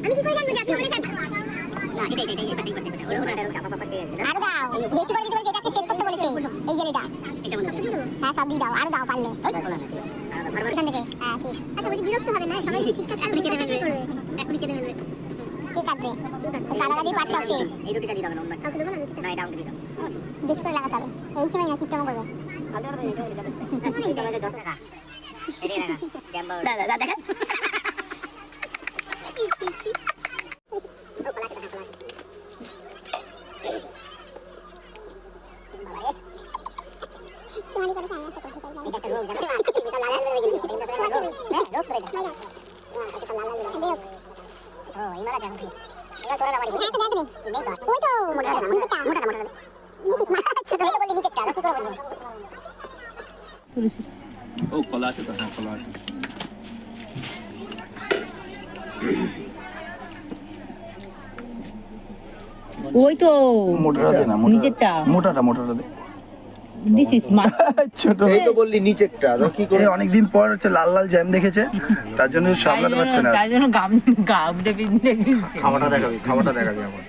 আমি কি করে জানবো যে আপনি ওরে জানবেন? না এটাই ওরা চাপা পাপা দিয়ে আছে। আর দাও বেশি করে দিতে বলে যেটাকে শেষ করতে বলেছে এই জেলিটা। এটা বলতে হ্যাঁ সব দিয়ে দাও আর দাও পারলে। এখান থেকে হ্যাঁ ঠিক। আচ্ছা বলছি বিরক্ত হবে না সবাই ঠিক আছে আপনি কেটে ফেলবে। এখনি কেটে ফেলবে। ঠিক আছে। কালাগাদি পাঁচ সব শেষ। এই রুটিটা দিয়ে দাও না কাউকে দেবো না রুটিটা। না এটা আমাকে দিয়ে দাও। বেশি করে লাগাতে হবে। এই সময় না কিপটামো করবে। দাদা দেখা ও কলা আছে তো হ্যাঁ কলা আছে ওই তো মোটাটা দে না নিচেরটা মোটাটা দে দিস ইজ মাছ ছোট এই তো বললি নিচেরটা তো কি করে অনেকদিন পর হচ্ছে লাল লাল জ্যাম দেখেছে তার জন্য সামলাতে পারছে না তাই জন্য গাম গাম দেবে খাবারটা দেখাবি আমার